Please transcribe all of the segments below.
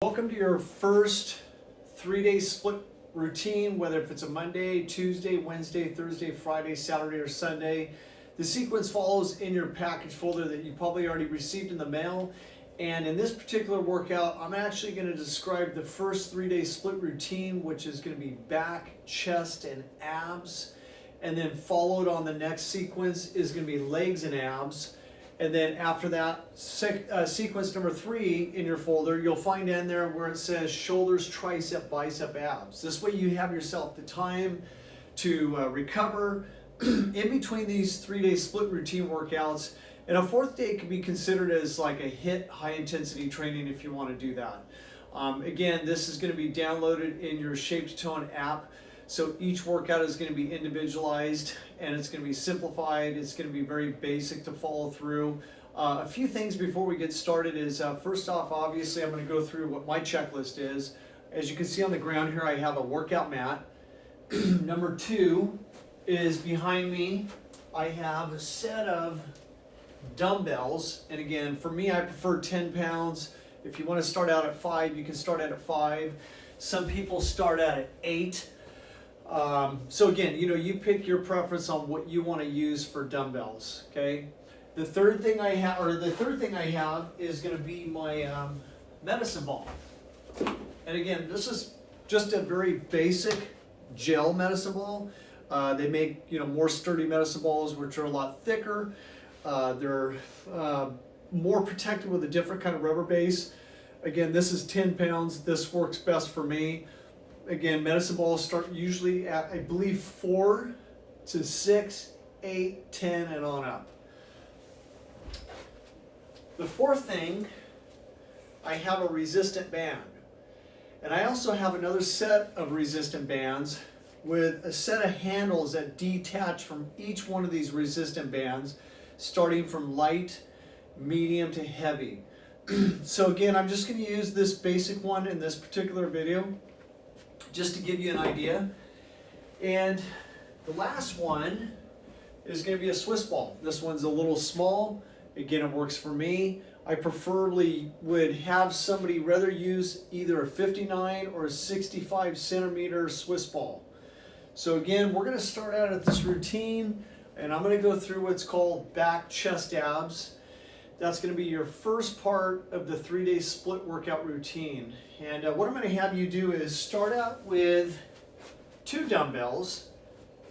Welcome to your first 3-day split routine, whether if it's a Monday, Tuesday, Wednesday, Thursday, Friday, Saturday, or Sunday. The sequence follows in your package folder that you probably already received in the mail. And in this particular workout, I'm actually going to describe the first 3-day split routine, which is going to be back, chest, and abs. And then followed on the next sequence is going to be legs and abs. And then after that, sequence number 3 in your folder, you'll find in there where it says shoulders, tricep, bicep, abs. This way you have yourself the time to recover in between these 3-day split routine workouts. And a 4th day can be considered as like a HIIT, high intensity training, if you want to do that. Again, this is going to be downloaded in your Shape to Tone app. So each workout is going to be individualized and it's going to be simplified. It's going to be very basic to follow through. A few things before we get started is first off, obviously I'm going to go through what my checklist is. As you can see on the ground here, I have a workout mat. Number 2 is behind me, I have a set of dumbbells. And again, for me, I prefer 10 pounds. If you want to start out at 5, you can start out at 5. Some people start out at 8. So again, you pick your preference on what you want to use for dumbbells, okay? The third thing I have is going to be my medicine ball. And again, this is just a very basic gel medicine ball. They make, more sturdy medicine balls, which are a lot thicker. They're more protected with a different kind of rubber base. Again, this is 10 pounds. This works best for me. Again, medicine balls start usually at, I believe, 4 to 6, 8, 10, and on up. The 4th thing, I have a resistant band. And I also have another set of resistant bands with a set of handles that detach from each one of these resistant bands, starting from light, medium, to heavy. So again, I'm just going to use this basic one in this particular video, just to give you an idea. And the last one is going to be a Swiss ball. This one's a little small. Again, it works for me. I preferably would have somebody rather use either a 59 or a 65 centimeter Swiss ball. So again, we're going to start out at this routine, and I'm going to go through what's called back, chest, abs. That's going to be your first part of the 3-day split workout routine. And what I'm going to have you do is start out with 2 dumbbells.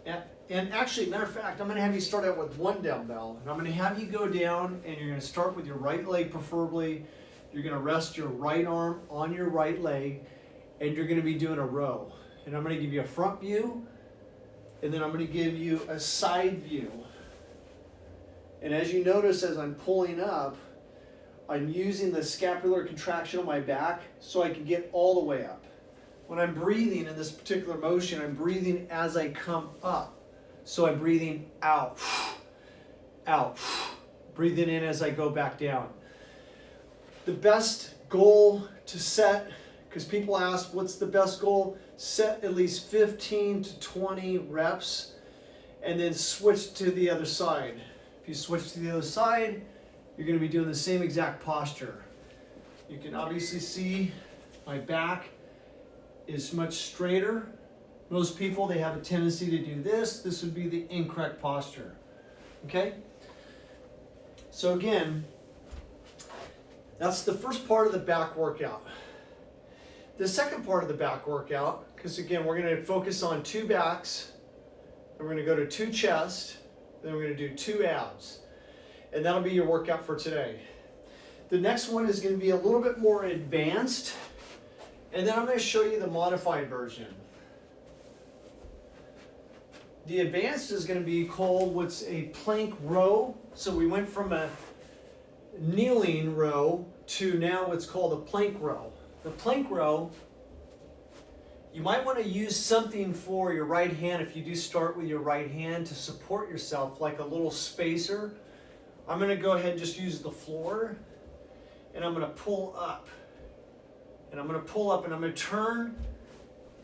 And actually, matter of fact, I'm going to have you start out with 1 dumbbell. And I'm going to have you go down, and you're going to start with your right leg preferably. You're going to rest your right arm on your right leg, and you're going to be doing a row. And I'm going to give you a front view, and then I'm going to give you a side view. And as you notice, as I'm pulling up, I'm using the scapular contraction on my back so I can get all the way up. When I'm breathing in this particular motion, I'm breathing as I come up. So I'm breathing out, out, breathing in as I go back down. The best goal to set, because people ask, what's the best goal? Set at least 15 to 20 reps and then switch to the other side. If you switch to the other side, you're going to be doing the same exact posture. You can obviously see my back is much straighter. Most people, they have a tendency to do this. This would be the incorrect posture. Okay? So again, that's the first part of the back workout. The second part of the back workout, because again, we're going to focus on 2 backs, and we're going to go to 2 chest, then we're going to do 2 abs. And that'll be your workout for today. The next one is going to be a little bit more advanced, and then I'm going to show you the modified version. The advanced is going to be called what's a plank row. So we went from a kneeling row to now what's called a plank row. The plank row, you might want to use something for your right hand if you do start with your right hand to support yourself, like a little spacer. I'm going to go ahead and just use the floor, and I'm going to pull up. And I'm going to pull up, and I'm going to turn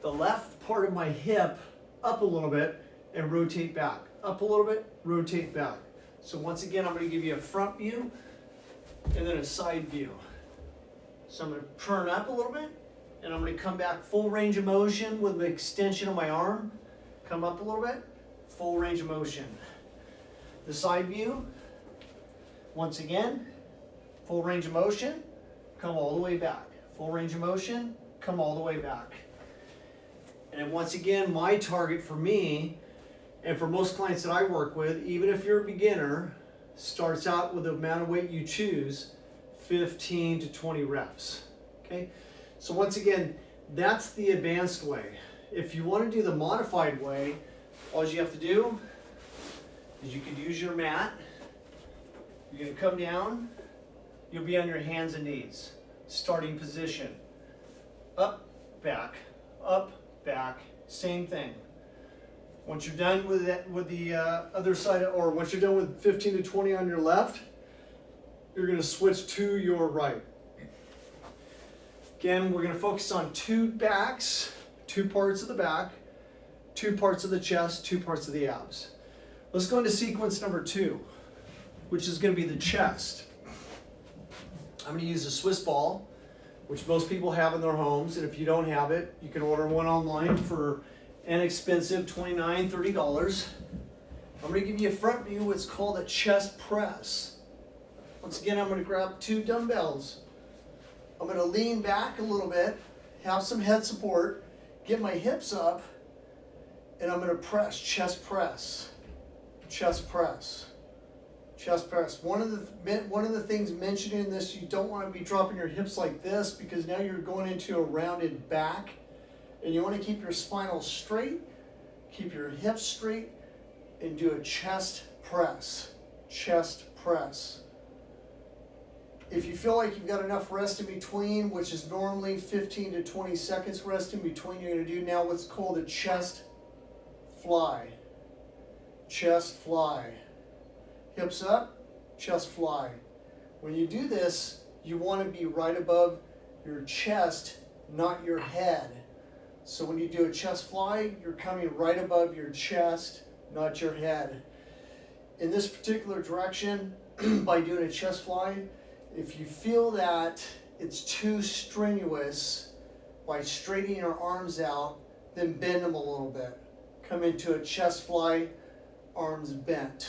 the left part of my hip up a little bit and rotate back. Up a little bit, rotate back. So once again, I'm going to give you a front view and then a side view. So I'm going to turn up a little bit, and I'm going to come back full range of motion with the extension of my arm. Come up a little bit, full range of motion. The side view, once again, full range of motion, come all the way back. Full range of motion, come all the way back. And then once again, my target for me, and for most clients that I work with, even if you're a beginner, starts out with the amount of weight you choose, 15 to 20 reps. Okay? So once again, that's the advanced way. If you want to do the modified way, all you have to do is you could use your mat. You're going to come down. You'll be on your hands and knees. Starting position. Up, back, same thing. Once you're done with that, with the other side, or once you're done with 15 to 20 on your left, you're going to switch to your right. Again, we're going to focus on two backs, two parts of the back, two parts of the chest, two parts of the abs. Let's go into sequence number 2, which is going to be the chest. I'm going to use a Swiss ball, which most people have in their homes, and if you don't have it, you can order one online for inexpensive $29, $30. I'm going to give you a front view, what's called a chest press. Once again, I'm going to grab 2 dumbbells. I'm going to lean back a little bit, have some head support, get my hips up, and I'm going to press, chest press, chest press, chest press. One of the things mentioned in this, you don't want to be dropping your hips like this, because now you're going into a rounded back, and you want to keep your spinal straight, keep your hips straight, and do a chest press, chest press. If you feel like you've got enough rest in between, which is normally 15 to 20 seconds rest in between, you're going to do now what's called a chest fly. Chest fly. Hips up, chest fly. When you do this, you want to be right above your chest, not your head. So when you do a chest fly, you're coming right above your chest, not your head. In this particular direction, by doing a chest fly, if you feel that it's too strenuous, by straightening your arms out, then bend them a little bit. Come into a chest fly, arms bent.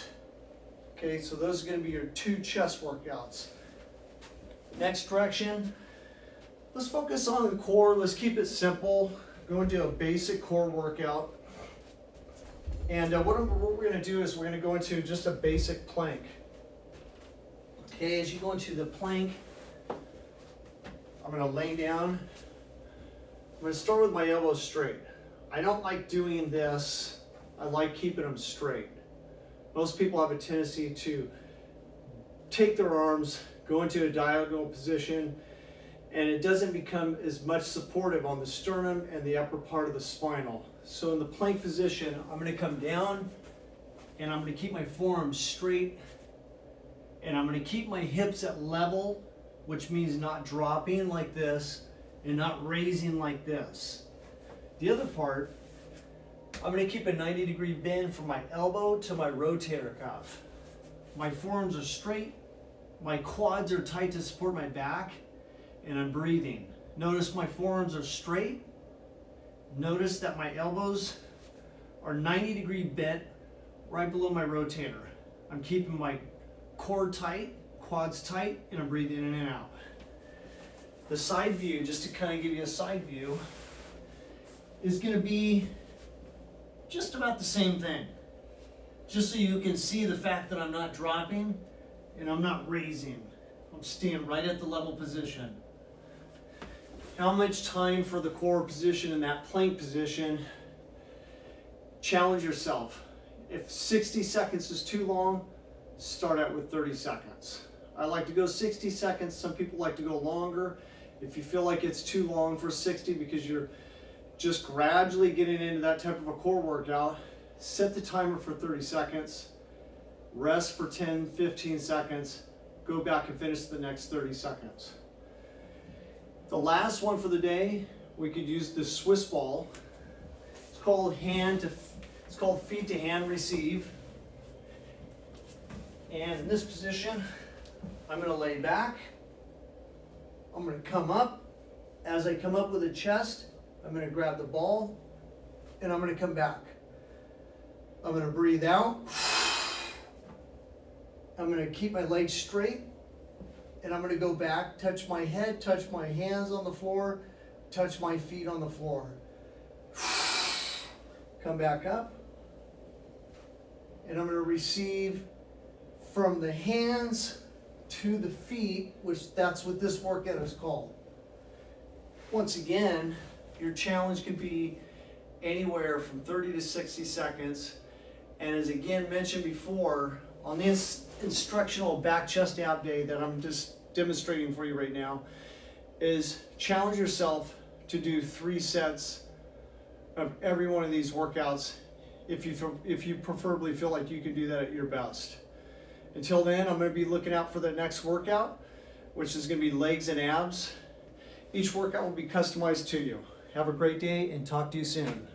Okay, so those are going to be your 2 chest workouts. Next direction, let's focus on the core. Let's keep it simple. Go into a basic core workout. And what we're going to do is we're going to go into just a basic plank. Okay, as you go into the plank, I'm going to lay down. I'm going to start with my elbows straight. I don't like doing this. I like keeping them straight. Most people have a tendency to take their arms, go into a diagonal position, and it doesn't become as much supportive on the sternum and the upper part of the spinal. So in the plank position, I'm going to come down, and I'm going to keep my forearms straight, and I'm going to keep my hips at level, which means not dropping like this and not raising like this. The other part, I'm going to keep a 90-degree bend from my elbow to my rotator cuff. My forearms are straight, my quads are tight to support my back, and I'm breathing. Notice my forearms are straight. Notice that my elbows are 90-degree bent right below my rotator. I'm keeping my core tight, quads tight, and I'm breathing in and out. The side view, just to kind of give you a side view, is going to be just about the same thing. Just so you can see the fact that I'm not dropping and I'm not raising. I'm staying right at the level position. How much time for the core position in that plank position? Challenge yourself. If 60 seconds is too long, start out with 30 seconds. I like to go 60 seconds. Some people like to go longer. If you feel like it's too long for 60 because you're just gradually getting into that type of a core workout, set the timer for 30 seconds, rest for 10, 15 seconds, go back and finish the next 30 seconds. The last one for the day, we could use the Swiss ball. It's called feet to hand receive. And in this position, I'm going to lay back. I'm going to come up. As I come up with the chest, I'm going to grab the ball and I'm going to come back. I'm going to breathe out. I'm going to keep my legs straight and I'm going to go back, touch my head, touch my hands on the floor, touch my feet on the floor. Come back up and I'm going to receive from the hands to the feet, which that's what this workout is called. Once again, your challenge could be anywhere from 30 to 60 seconds. And as again mentioned before, on this instructional back chest ab day that I'm just demonstrating for you right now, is challenge yourself to do 3 sets of every one of these workouts if you preferably feel like you can do that at your best. Until then, I'm going to be looking out for the next workout, which is going to be legs and abs. Each workout will be customized to you. Have a great day and talk to you soon.